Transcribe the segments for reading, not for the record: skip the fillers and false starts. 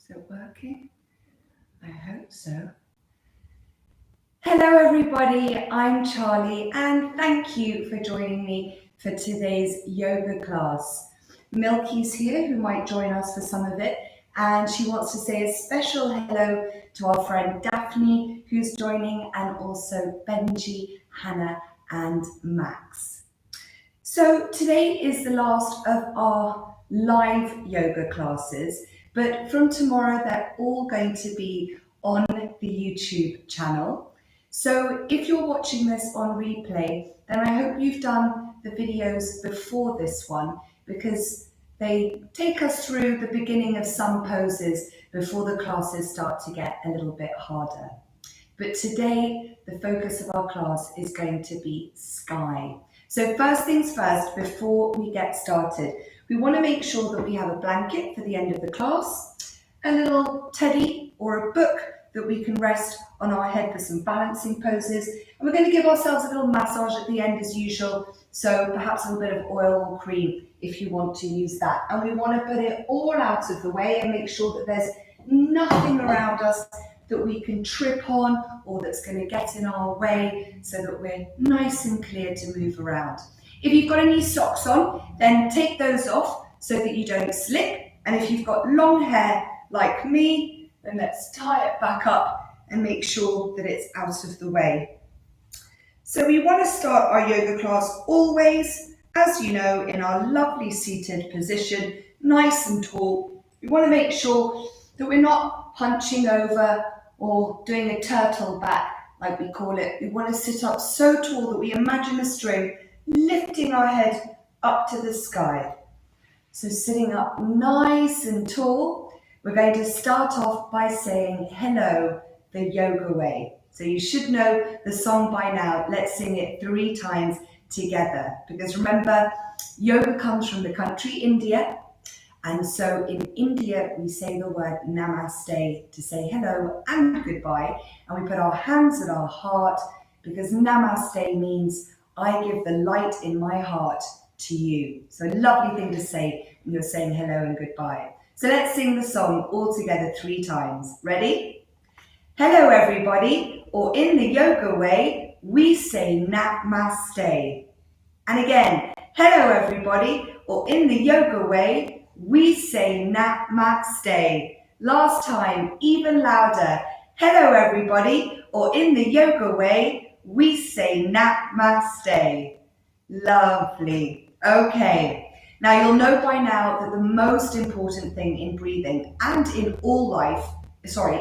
Is it working? I hope so. Hello everybody, I'm Charlie and thank you for joining me for today's yoga class. Milky's here who might join us for some of it, and she wants to say a special hello to our friend Daphne who's joining, and also Benji, Hannah and Max. So today is the last of our live yoga classes, but from tomorrow they're all going to be on the YouTube channel. So if you're watching this on replay, then I hope you've done the videos before this one, because they take us through the beginning of some poses before the classes start to get a little bit harder. But today, the focus of our class is going to be sky. So first things first, before we get started, we want to make sure that we have a blanket for the end of the class, a little teddy or a book that we can rest on our head for some balancing poses. And we're going to give ourselves a little massage at the end as usual. So perhaps a little bit of oil or cream if you want to use that. And we want to put it all out of the way and make sure that there's nothing around us that we can trip on or that's going to get in our way, so that we're nice and clear to move around. If you've got any socks on, then take those off so that you don't slip. And if you've got long hair like me, then let's tie it back up and make sure that it's out of the way. So we want to start our yoga class always, as you know, in our lovely seated position, nice and tall. We want to make sure that we're not hunching over or doing a turtle back, like we call it. We want to sit up so tall that we imagine a string lifting our head up to the sky. So sitting up nice and tall, we're going to start off by saying hello the yoga way. So you should know the song by now. Let's sing it 3 times together, because remember, yoga comes from the country India. And so in India, we say the word namaste to say hello and goodbye. And we put our hands at our heart, because namaste means I give the light in my heart to you. So a lovely thing to say when you're saying hello and goodbye. So let's sing the song all together 3 times. Ready? Hello everybody, or in the yoga way, we say namaste. And again, hello everybody, or in the yoga way, we say namaste. Last time, even louder. Hello everybody, or in the yoga way, we say namaste. Lovely. Okay. Now you'll know by now that the most important thing in breathing and in all life,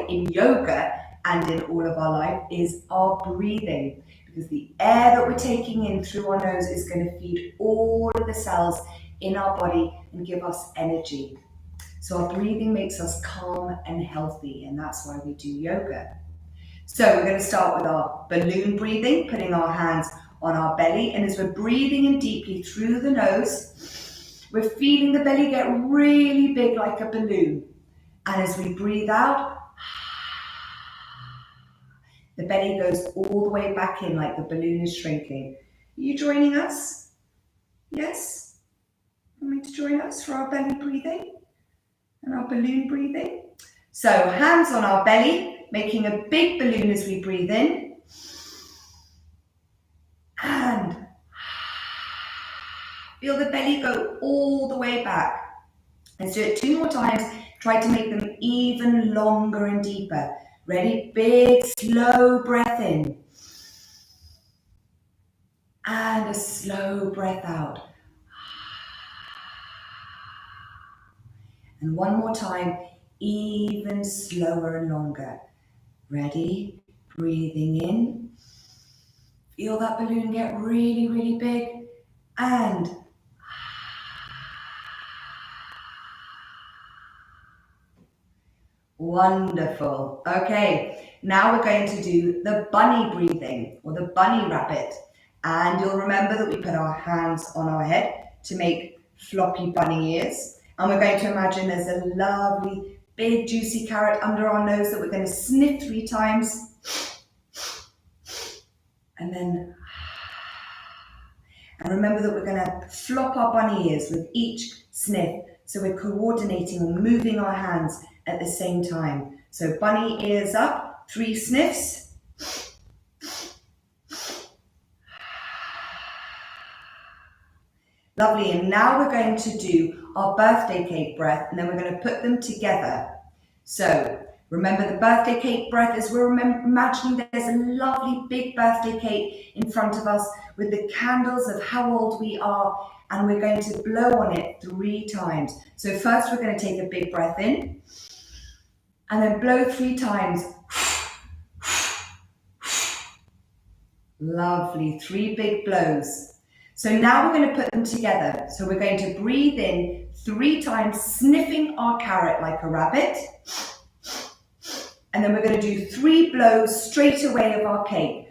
in yoga and in all of our life, is our breathing. Because the air that we're taking in through our nose is going to feed all of the cells in our body and give us energy. So our breathing makes us calm and healthy, and that's why we do yoga. So we're going to start with our balloon breathing, putting our hands on our belly, and as we're breathing in deeply through the nose, we're feeling the belly get really big like a balloon. And as we breathe out, the belly goes all the way back in like the balloon is shrinking. Are you joining us? Yes? Want me to join us for our belly breathing and our balloon breathing? So hands on our belly, making a big balloon as we breathe in. And feel the belly go all the way back. Let's do it 2 more times. Try to make them even longer and deeper. Ready? Big, slow breath in. And a slow breath out. And 1 more time, even slower and longer. Ready? Breathing in. Feel that balloon get really, really big. And wonderful. Okay, now we're going to do the bunny breathing, or the bunny rabbit. And you'll remember that we put our hands on our head to make floppy bunny ears. And we're going to imagine there's a lovely big juicy carrot under our nose that we're going to sniff 3 times. And then, and remember that we're going to flop our bunny ears with each sniff. So we're coordinating and moving our hands at the same time. So bunny ears up, 3 sniffs. Lovely, and now we're going to do our birthday cake breath, and then we're going to put them together. So remember the birthday cake breath is we're imagining there's a lovely big birthday cake in front of us with the candles of how old we are, and we're going to blow on it 3 times. So first we're going to take a big breath in, and then blow 3 times. Lovely, 3 big blows. So now we're going to put them together. So we're going to breathe in 3 times, sniffing our carrot like a rabbit. And then we're going to do 3 blows straight away of our cake.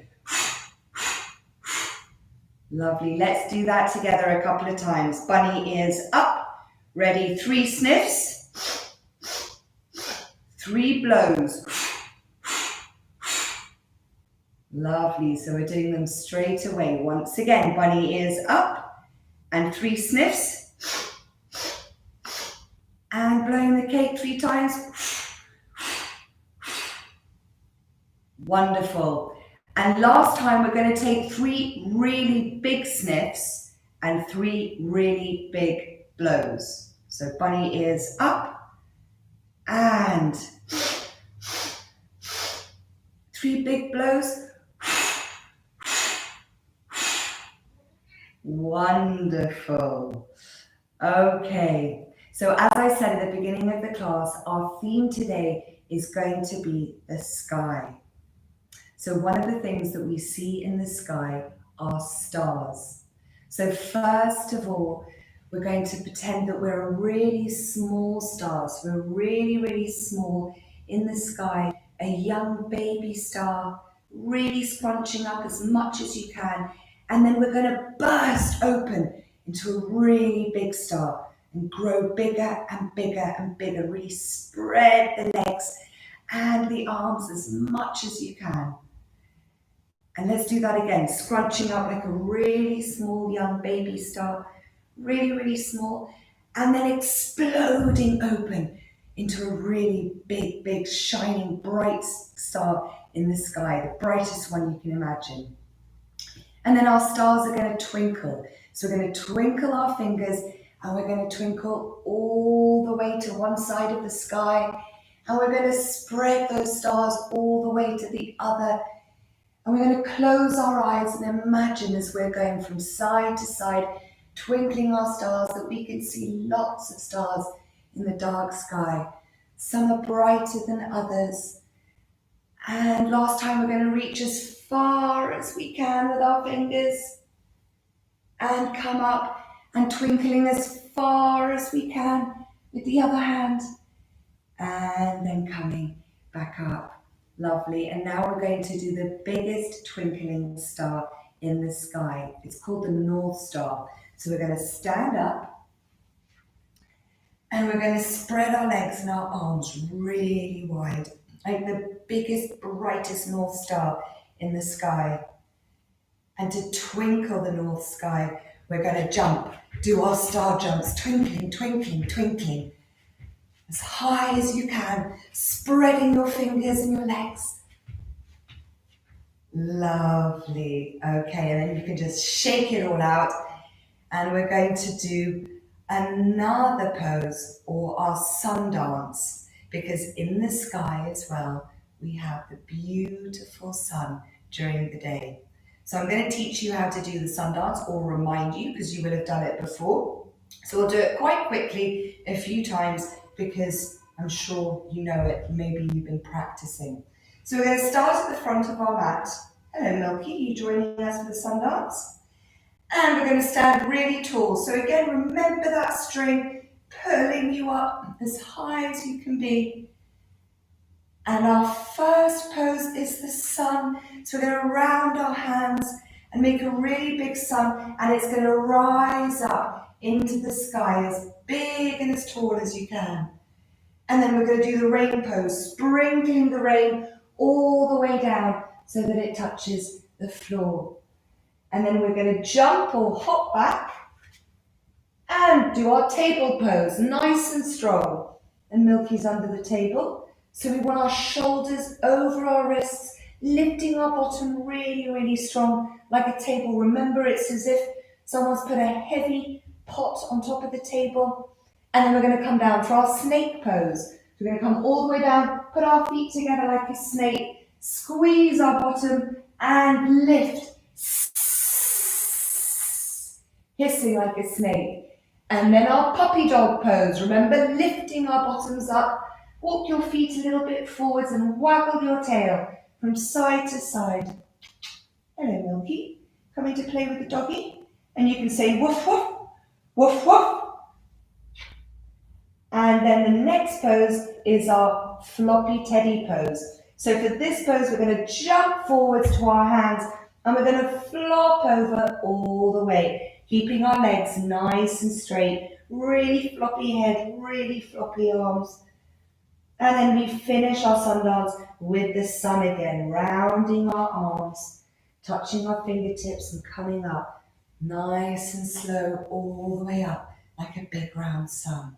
Lovely, let's do that together a couple of times. Bunny ears up, ready, 3 sniffs, 3 blows. Lovely, so we're doing them straight away. Once again, bunny ears up and 3 sniffs. And blowing the cake 3 times. Wonderful. And last time we're going to take 3 really big sniffs and 3 really big blows. So bunny ears up and 3 big blows. Wonderful. Okay, so as I said at the beginning of the class, our theme today is going to be the sky. So one of the things that we see in the sky are stars. So first of all, we're going to pretend that we're a really small star. So we're really, really small in the sky, a young baby star, really scrunching up as much as you can. And then we're going to burst open into a really big star and grow bigger and bigger and bigger. Really spread the legs and the arms as much as you can. And let's do that again, scrunching up like a really small young baby star, really, really small, and then exploding open into a really big, big, shining, bright star in the sky, the brightest one you can imagine. And then our stars are going to twinkle. So we're going to twinkle our fingers, and we're going to twinkle all the way to one side of the sky, and we're going to spread those stars all the way to the other. And we're going to close our eyes and imagine as we're going from side to side, twinkling our stars, that we can see lots of stars in the dark sky. Some are brighter than others. And last time we're going to reach as far as we can with our fingers and come up and twinkling as far as we can with the other hand and then coming back up. Lovely. And now we're going to do the biggest twinkling star in the sky. It's called the North Star. So we're going to stand up and we're going to spread our legs and our arms really wide, like the biggest, brightest North Star in the sky. And to twinkle the North Sky, we're going to jump, do our star jumps, twinkling, twinkling, twinkling, as high as you can, spreading your fingers and your legs. Lovely. Okay, and then you can just shake it all out. And we're going to do another pose, or our sun dance, because in the sky as well, we have the beautiful sun during the day. So I'm going to teach you how to do the sun dance, or remind you, because you will have done it before. So we'll do it quite quickly a few times, because I'm sure you know it, maybe you've been practicing. So we're going to start at the front of our mat. Hello Milky, you joining us for the sun dance? And we're going to stand really tall. So again, remember that string pulling you up as high as you can be. And our first pose is the sun. So we're going to round our hands and make a really big sun, and it's going to rise up into the sky as big and as tall as you can. And then we're going to do the rain pose, sprinkling the rain all the way down so that it touches the floor. And then we're going to jump or hop back and do our table pose, nice and strong. and Milky's under the table. So we want our shoulders over our wrists, lifting our bottom really, really strong, like a table. Remember, it's as if someone's put a heavy pot on top of the table. And then we're going to come down for our snake pose. We're going to come all the way down, put our feet together like a snake, squeeze our bottom and lift, hissing like a snake. And then our puppy dog pose. Remember, lifting our bottoms up. Walk your feet a little bit forwards and waggle your tail from side to side. Hello, Milky. Coming to play with the doggy. And you can say woof, woof, woof, woof. And then the next pose is our floppy teddy pose. So for this pose, we're going to jump forwards to our hands and we're going to flop over all the way, keeping our legs nice and straight, really floppy head, really floppy arms. And then we finish our sun dance with the sun again, rounding our arms, touching our fingertips and coming up, nice and slow all the way up, like a big round sun.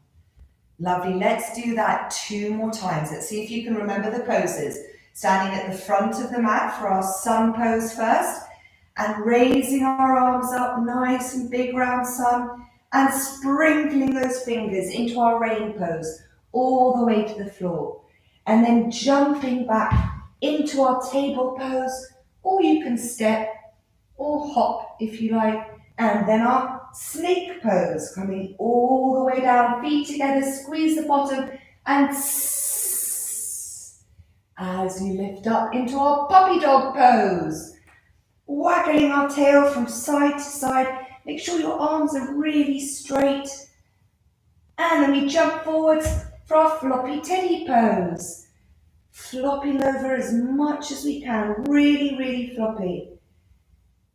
Lovely, let's do that 2 more times. Let's see if you can remember the poses. Standing at the front of the mat for our sun pose first, and raising our arms up, nice and big round sun, and sprinkling those fingers into our rain pose, all the way to the floor. And then jumping back into our table pose, or you can step or hop if you like. And then our snake pose, coming all the way down, feet together, squeeze the bottom, and as you lift up into our puppy dog pose, waggling our tail from side to side. Make sure your arms are really straight. And then we jump forwards for our floppy teddy pose, flopping over as much as we can, really, really floppy.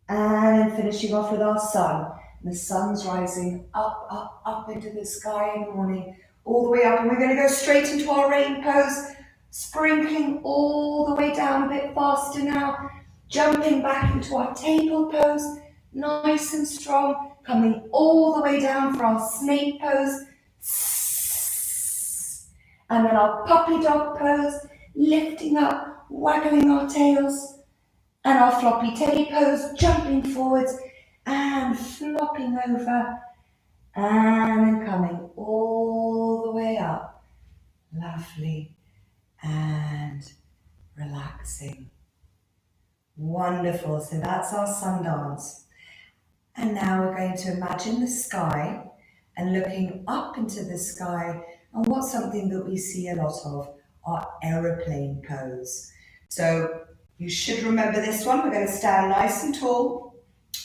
And finishing off with our sun. And the sun's rising up, up, up into the sky in the morning, all the way up. And we're going to go straight into our rain pose, sprinkling all the way down a bit faster now, jumping back into our table pose, nice and strong, coming all the way down for our snake pose, and then our puppy dog pose, lifting up, waggling our tails, and our floppy teddy pose, jumping forwards and flopping over, and then coming all the way up, lovely, and relaxing. Wonderful, so that's our sun dance. And now we're going to imagine the sky and looking up into the sky, and what's something that we see a lot of, our aeroplane pose. So you should remember this one. We're going to stand nice and tall.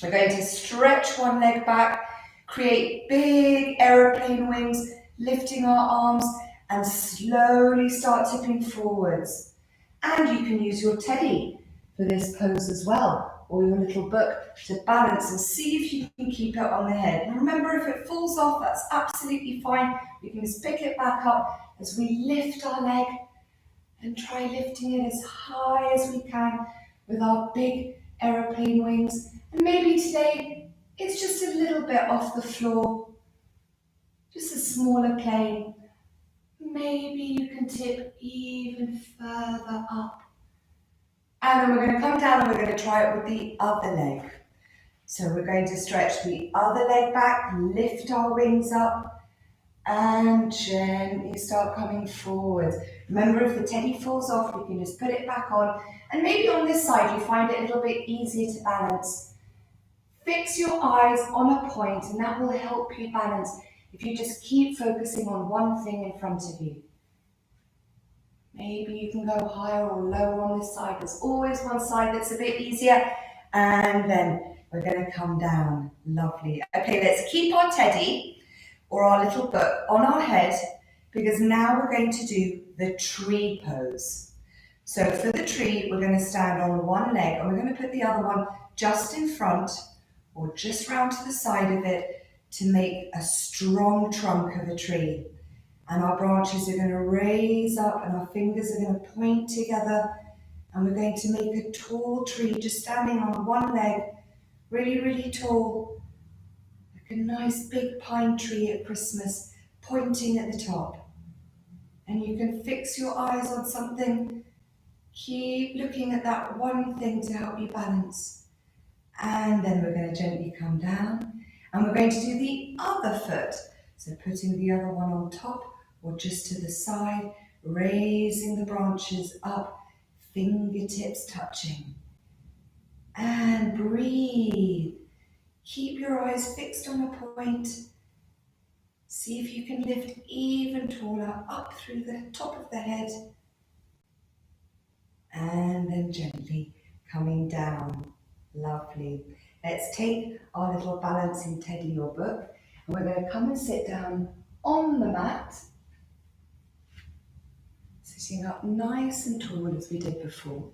We're going to stretch one leg back, create big aeroplane wings, lifting our arms, and slowly start tipping forwards. And you can use your teddy for this pose as well, or your little book to balance and see if you can keep it on the head. And remember, if it falls off, that's absolutely fine. We can just pick it back up as we lift our leg and try lifting it as high as we can with our big aeroplane wings. And maybe today it's just a little bit off the floor, just a smaller plane. Maybe you can tip even further up. And then we're going to come down and we're going to try it with the other leg. So we're going to stretch the other leg back, lift our wings up, and gently start coming forward. Remember, if the teddy falls off, you can just put it back on. And maybe on this side, you find it a little bit easier to balance. Fix your eyes on a point, and that will help you balance if you just keep focusing on one thing in front of you. Maybe you can go higher or lower on this side. There's always one side that's a bit easier. And then we're going to come down. Lovely. Okay, let's keep our teddy or our little book on our head, because now we're going to do the tree pose. So for the tree, we're going to stand on one leg and we're going to put the other one just in front or just round to the side of it to make a strong trunk of a tree. And our branches are going to raise up and our fingers are going to point together, and we're going to make a tall tree just standing on one leg, really, really tall. Like a nice big pine tree at Christmas, pointing at the top. And you can fix your eyes on something. Keep looking at that one thing to help you balance. And then we're going to gently come down. And we're going to do the other foot. So putting the other one on top or just to the side, raising the branches up, fingertips touching. And breathe. Keep your eyes fixed on a point. See if you can lift even taller up through the top of the head. And then gently coming down. Lovely. Let's take our little balancing teddy or book, and we're going to come and sit down on the mat, sitting up nice and tall as we did before.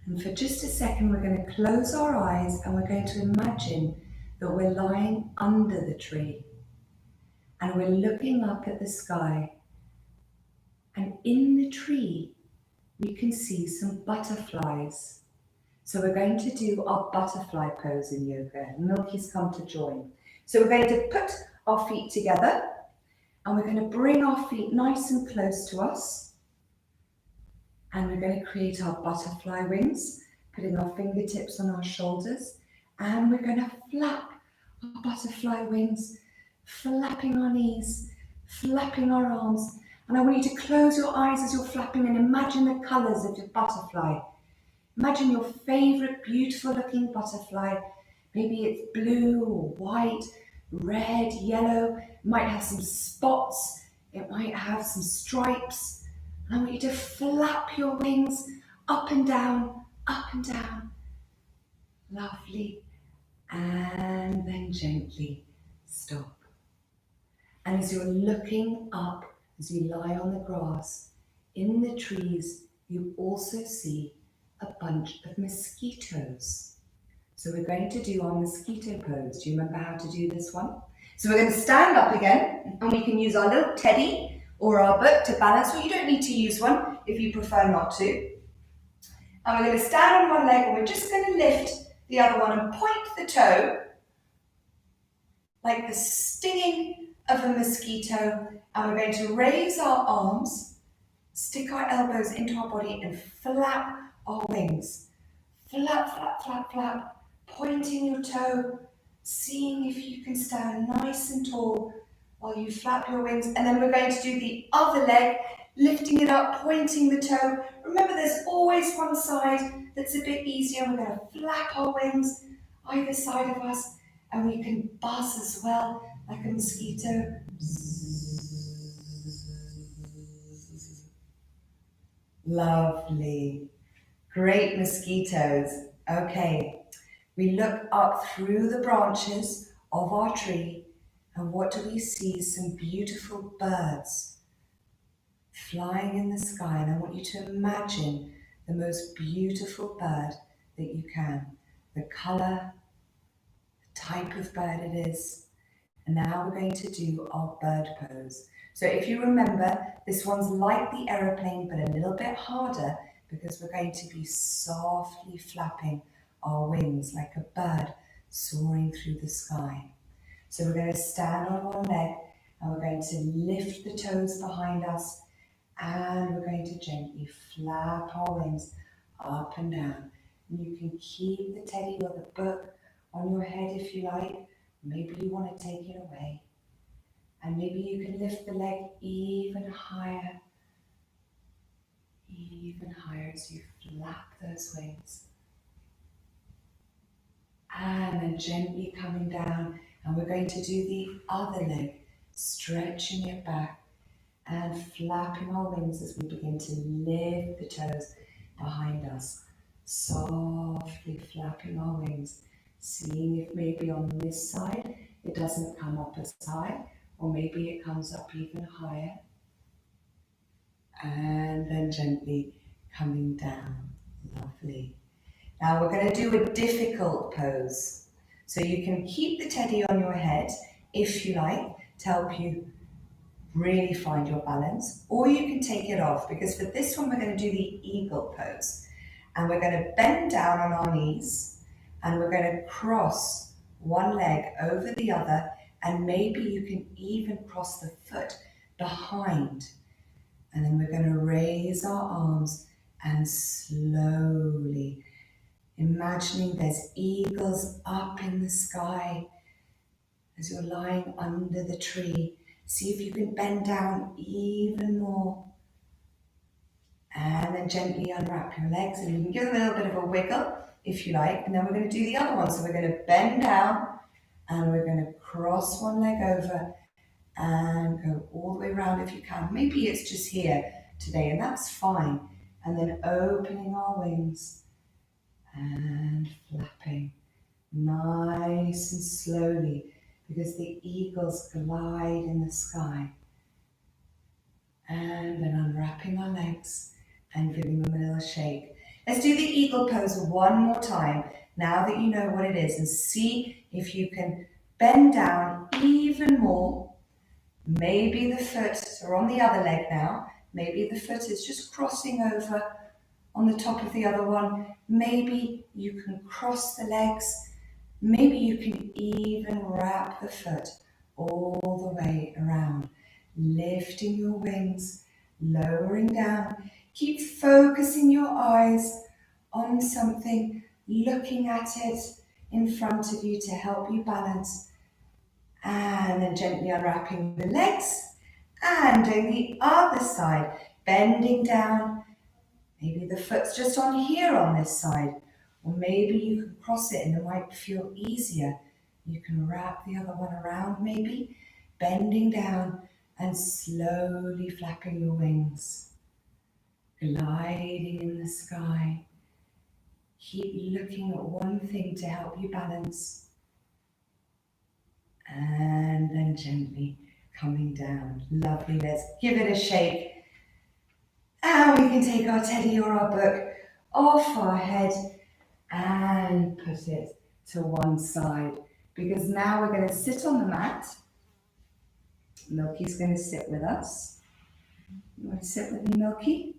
And for just a second, we're going to close our eyes and we're going to imagine that we're lying under the tree and we're looking up at the sky. And in the tree, we can see some butterflies. So we're going to do our butterfly pose in yoga. Milky's come to join. So we're going to put our feet together and we're going to bring our feet nice and close to us. And we're going to create our butterfly wings, putting our fingertips on our shoulders. And we're going to flap our butterfly wings, flapping our knees, flapping our arms. And I want you to close your eyes as you're flapping and imagine the colours of your butterfly. Imagine your favourite beautiful looking butterfly. Maybe it's blue or white, red, yellow. It might have some spots. It might have some stripes. And I want you to flap your wings up and down, up and down. Lovely. And then gently stop. And as you're looking up, as you lie on the grass, in the trees, you also see a bunch of mosquitoes. So we're going to do our mosquito pose. Do you remember how to do this one? So we're going to stand up again, and we can use our little teddy or our book to balance. Well, you don't need to use one if you prefer not to. And we're going to stand on one leg, and we're just going to lift the other one and point the toe like the stinging of a mosquito. And we're going to raise our arms, stick our elbows into our body and flap our wings. Flap, flap, flap, flap, pointing your toe, seeing if you can stand nice and tall while you flap your wings. And then we're going to do the other leg, lifting it up, pointing the toe. Remember, there's always one side that's a bit easier. We're going to flap our wings either side of us, and we can buzz as well, like a mosquito. Lovely. Great mosquitoes. Okay, we look up through the branches of our tree, and what do we see? Some beautiful birds flying in the sky. And I want you to imagine the most beautiful bird that you can. The colour, the type of bird it is. And now we're going to do our bird pose. So if you remember, this one's like the aeroplane, but a little bit harder, because we're going to be softly flapping our wings like a bird soaring through the sky. So we're going to stand on one leg, and we're going to lift the toes behind us, and we're going to gently flap our wings up and down. And you can keep the teddy or the book on your head if you like. Maybe you want to take it away. And maybe you can lift the leg even higher as you flap those wings. And then gently coming down, and we're going to do the other leg, stretching it back and flapping our wings as we begin to lift the toes behind us. Softly flapping our wings, seeing if maybe on this side it doesn't come up as high, or maybe it comes up even higher. And then gently coming down. Lovely. Now we're going to do a difficult pose. So you can keep the teddy on your head if you like, to help you really find your balance, or you can take it off, because for this one we're going to do the eagle pose. And we're going to bend down on our knees, and we're going to cross one leg over the other, and maybe you can even cross the foot behind. And then we're going to raise our arms and slowly, imagining there's eagles up in the sky as you're lying under the tree. See if you can bend down even more. And then gently unwrap your legs, and you can give them a little bit of a wiggle if you like. And then we're going to do the other one. So we're going to bend down and we're going to cross one leg over and go all the way around if you can. Maybe it's just here today, and that's fine. And then opening our wings and flapping nice and slowly, because the eagles glide in the sky. And then unwrapping our legs and giving them a little shake. Let's do the eagle pose one more time, now that you know what it is, and see if you can bend down even more. Maybe the foot are on the other leg now. Maybe the foot is just crossing over on the top of the other one. Maybe you can cross the legs. Maybe you can even wrap the foot all the way around. Lifting your wings, lowering down. Keep focusing your eyes on something, looking at it in front of you to help you balance. And then gently unwrapping the legs and doing the other side, bending down. Maybe the foot's just on here on this side, or maybe you can cross it and it might feel easier. You can wrap the other one around maybe, bending down and slowly flapping your wings, gliding in the sky. Keep looking at one thing to help you balance. And then gently coming down. Lovely, let's give it a shake. And we can take our teddy or our book off our head and put it to one side, because now we're going to sit on the mat. Milky's going to sit with us. You want to sit with me, Milky?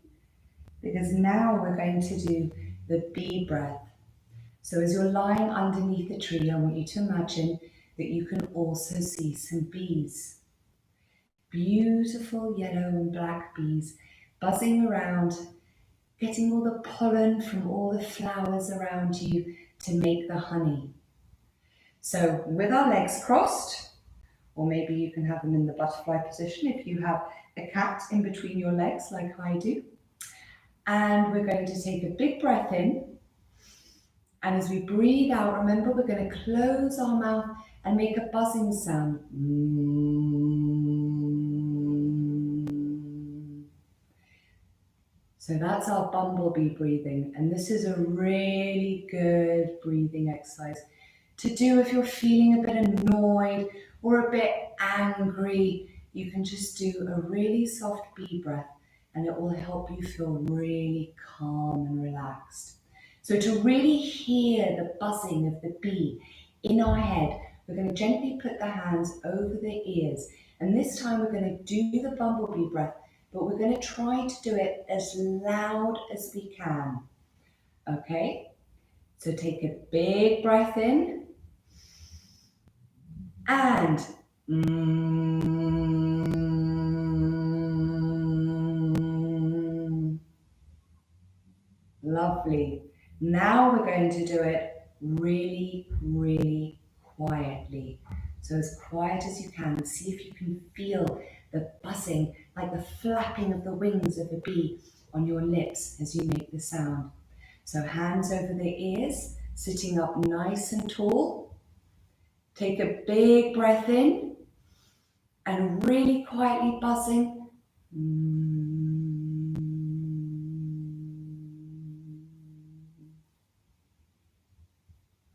Because now we're going to do the bee breath. So as you're lying underneath the tree, I want you to imagine that you can also see some bees. Beautiful yellow and black bees buzzing around, getting all the pollen from all the flowers around you to make the honey. So with our legs crossed, or maybe you can have them in the butterfly position if you have a cat in between your legs like I do. And we're going to take a big breath in. And as we breathe out, remember we're going to close our mouth and make a buzzing sound. So that's our bumblebee breathing. And this is a really good breathing exercise to do if you're feeling a bit annoyed or a bit angry. You can just do a really soft bee breath and it will help you feel really calm and relaxed. So to really hear the buzzing of the bee in our head, we're going to gently put the hands over the ears. And this time we're going to do the bumblebee breath, but we're going to try to do it as loud as we can. Okay? So take a big breath in and lovely. Now we're going to do it really, really quietly. So as quiet as you can. See if you can feel the buzzing, like the flapping of the wings of a bee on your lips as you make the sound. So hands over the ears, sitting up nice and tall. Take a big breath in and really quietly buzzing.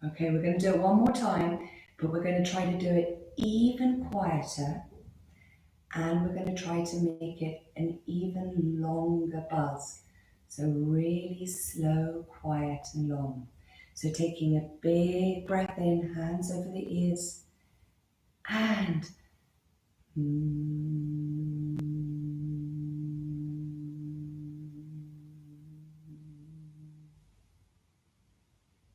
Okay, we're going to do it one more time, but we're going to try to do it even quieter, and we're going to try to make it an even longer buzz. So really slow, quiet and long. So taking a big breath in, hands over the ears, and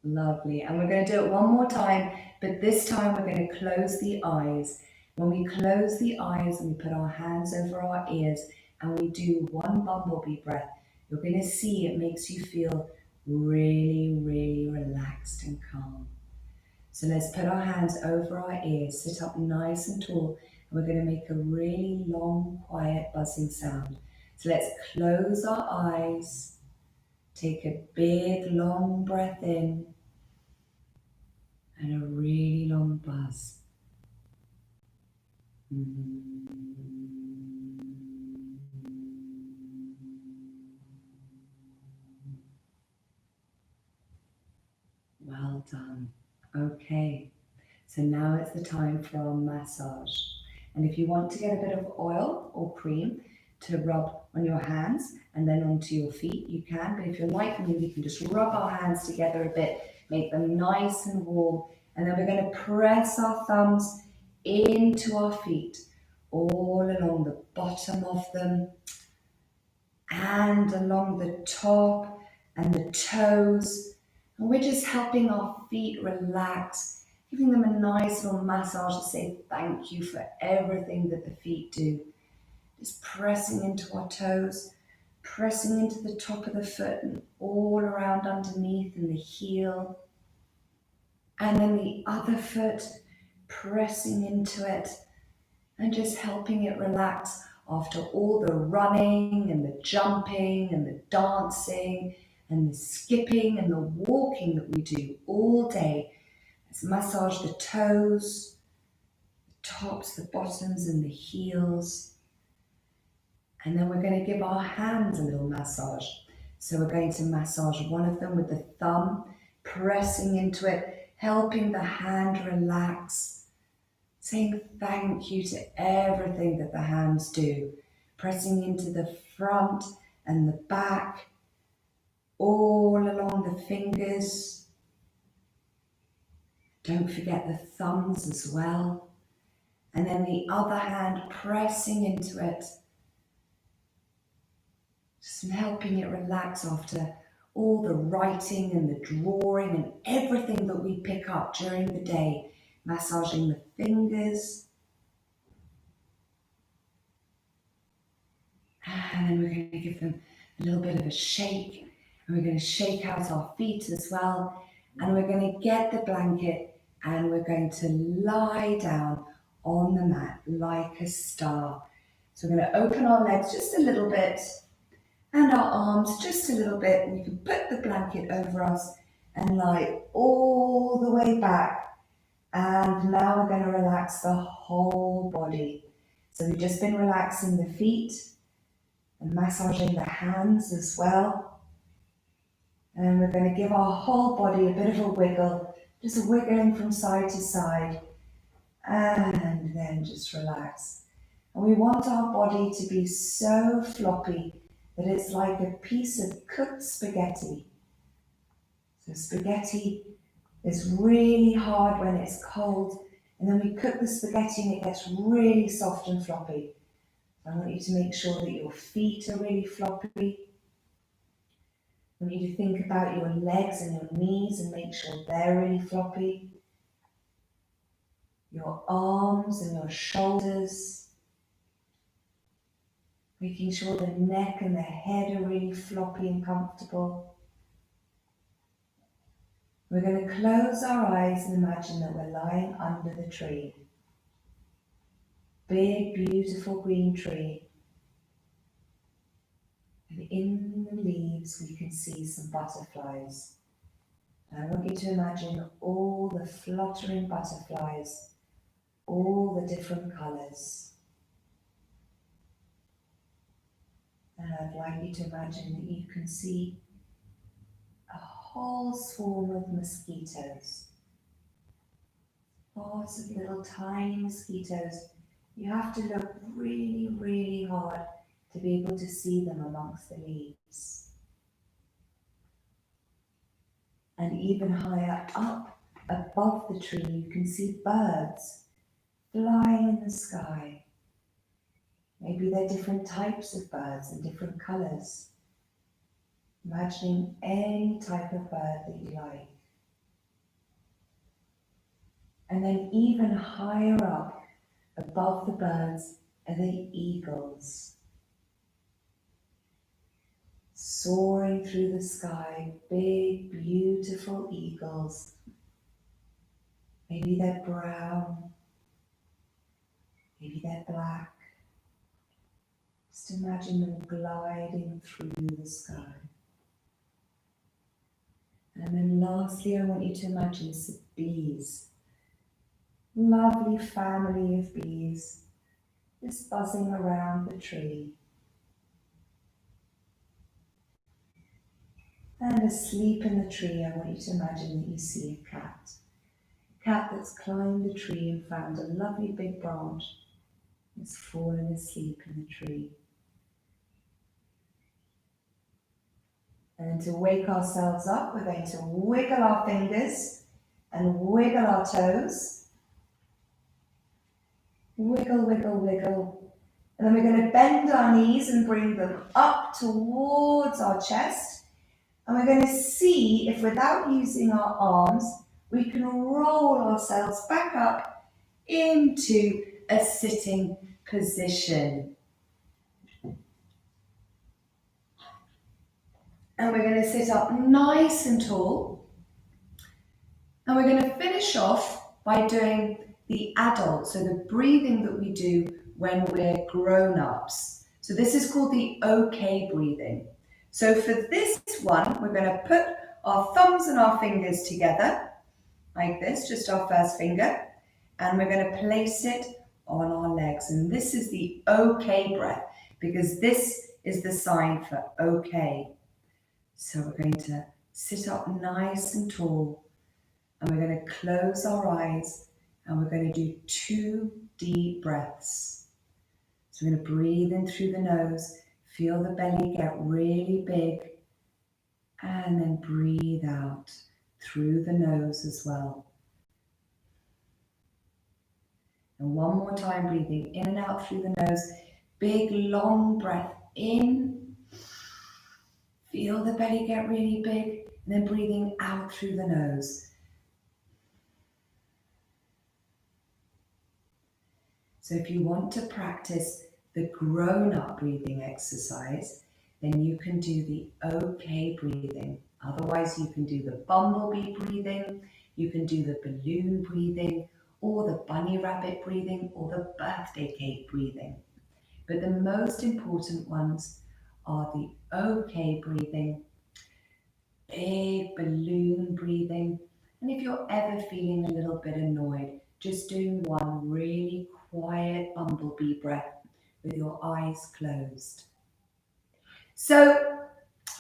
lovely. And we're going to do it one more time, but this time we're going to close the eyes When we close the eyes and we put our hands over our ears and we do one bumblebee breath, you're going to see it makes you feel really, really relaxed and calm. So let's put our hands over our ears, sit up nice and tall, and we're going to make a really long, quiet, buzzing sound. So let's close our eyes, take a big, long breath in, and a really long buzz. Well done. Okay, so now it's the time for our massage. And if you want to get a bit of oil or cream to rub on your hands and then onto your feet, you can. But if you're like me, we can just rub our hands together a bit, make them nice and warm. And then we're going to press our thumbs into our feet, all along the bottom of them and along the top and the toes. And we're just helping our feet relax, giving them a nice little massage to say thank you for everything that the feet do. Just pressing into our toes, pressing into the top of the foot and all around underneath in the heel. And then the other foot, pressing into it and just helping it relax after all the running and the jumping and the dancing and the skipping and the walking that we do all day. Let's massage the toes, the tops, the bottoms and the heels. And then we're going to give our hands a little massage. So we're going to massage one of them with the thumb, pressing into it, helping the hand relax, saying thank you to everything that the hands do, pressing into the front and the back, all along the fingers. Don't forget the thumbs as well. And then the other hand pressing into it, just helping it relax after all the writing and the drawing and everything that we pick up during the day, massaging the fingers. And then we're going to give them a little bit of a shake. And we're going to shake out our feet as well. And we're going to get the blanket and we're going to lie down on the mat like a star. So we're going to open our legs just a little bit and our arms just a little bit. And you can put the blanket over us and lie all the way back. And now we're going to relax the whole body. So we've just been relaxing the feet and massaging the hands as well. And we're going to give our whole body a bit of a wiggle, just wiggling from side to side. And then just relax. And we want our body to be so floppy that it's like a piece of cooked spaghetti. So spaghetti is really hard when it's cold, and then we cook the spaghetti and it gets really soft and floppy. So I want you to make sure that your feet are really floppy. I want you to think about your legs and your knees and make sure they're really floppy. Your arms and your shoulders. Making sure the neck and the head are really floppy and comfortable. We're going to close our eyes and imagine that we're lying under the tree. Big, beautiful green tree. And in the leaves we can see some butterflies. And I want you to imagine all the fluttering butterflies, all the different colours. And I'd like you to imagine that you can see a whole swarm of mosquitoes. Lots of little tiny mosquitoes. You have to look really, really hard to be able to see them amongst the leaves. And even higher up above the tree, you can see birds flying in the sky. Maybe they're different types of birds and different colours. Imagining any type of bird that you like. And then even higher up, Above the birds are the eagles, soaring through the sky, big, beautiful eagles. Maybe they're brown, maybe they're black. Just imagine them gliding through the sky. And then lastly, I want you to imagine some bees. Lovely family of bees just buzzing around the tree. And asleep in the tree, I want you to imagine that you see a cat. A cat that's climbed the tree and found a lovely big branch. It's fallen asleep in the tree. And to wake ourselves up, we're going to wiggle our fingers and wiggle our toes. Wiggle, wiggle, wiggle. And then we're going to bend our knees and bring them up towards our chest. And we're going to see if, without using our arms, we can roll ourselves back up into a sitting position. And we're going to sit up nice and tall. And we're going to finish off by doing the adult, so the breathing that we do when we're grown-ups. So this is called the OK breathing. So for this one, we're going to put our thumbs and our fingers together, like this, just our first finger, and we're going to place it on our legs. And this is the OK breath, because this is the sign for OK. So we're going to sit up nice and tall, and we're going to close our eyes, and we're going to do 2 deep breaths. So we're going to breathe in through the nose, feel the belly get really big, and then breathe out through the nose as well. And one more time, breathing in and out through the nose, big long breath in, feel the belly get really big, and then breathing out through the nose. So if you want to practice the grown-up breathing exercise, then you can do the OK breathing. Otherwise, you can do the bumblebee breathing, you can do the balloon breathing, or the bunny rabbit breathing, or the birthday cake breathing. But the most important ones are the OK breathing, big balloon breathing, and if you're ever feeling a little bit annoyed, just doing one really quiet bumblebee breath with your eyes closed. So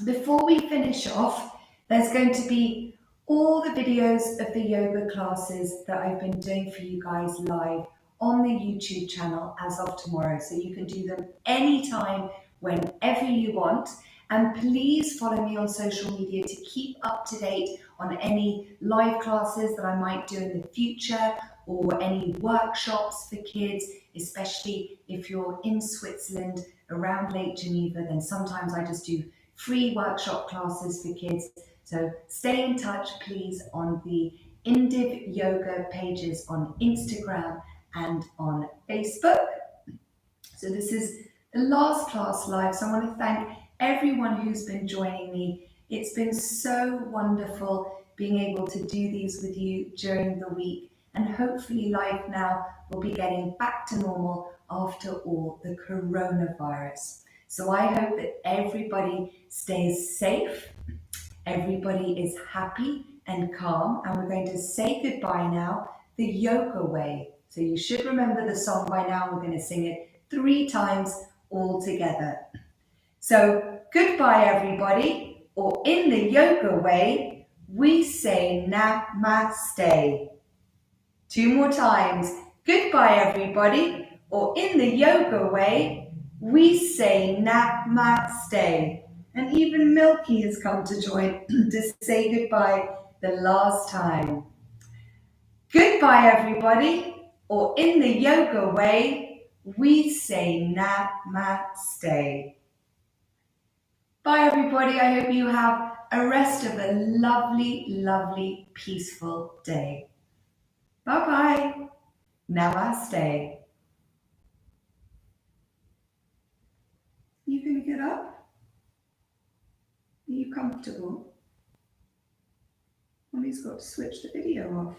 before we finish off, there's going to be all the videos of the yoga classes that I've been doing for you guys live on the YouTube channel as of tomorrow. So you can do them anytime, whenever you want. And please follow me on social media to keep up to date on any live classes that I might do in the future, or any workshops for kids, especially if you're in Switzerland around Lake Geneva, then sometimes I just do free workshop classes for kids. So stay in touch, please, on the Indiv Yoga pages on Instagram and on Facebook. So this is the last class live, so I want to thank everyone who's been joining me. It's been so wonderful being able to do these with you during the week, and hopefully life now will be getting back to normal after all the coronavirus. So I hope that everybody stays safe, everybody is happy and calm, and we're going to say goodbye now the yoga way. So you should remember the song by now. We're going to sing it 3 times all together. So goodbye everybody, or in the yoga way, we say namaste. 2 more times. Goodbye everybody, or in the yoga way, we say namaste. And even Milky has come to join to say goodbye the last time. Goodbye everybody, or in the yoga way, we say namaste. Bye everybody, I hope you have a rest of a lovely, lovely, peaceful day. Bye-bye. Namaste. you going to get up? Are you comfortable? Mommy's got to switch the video off.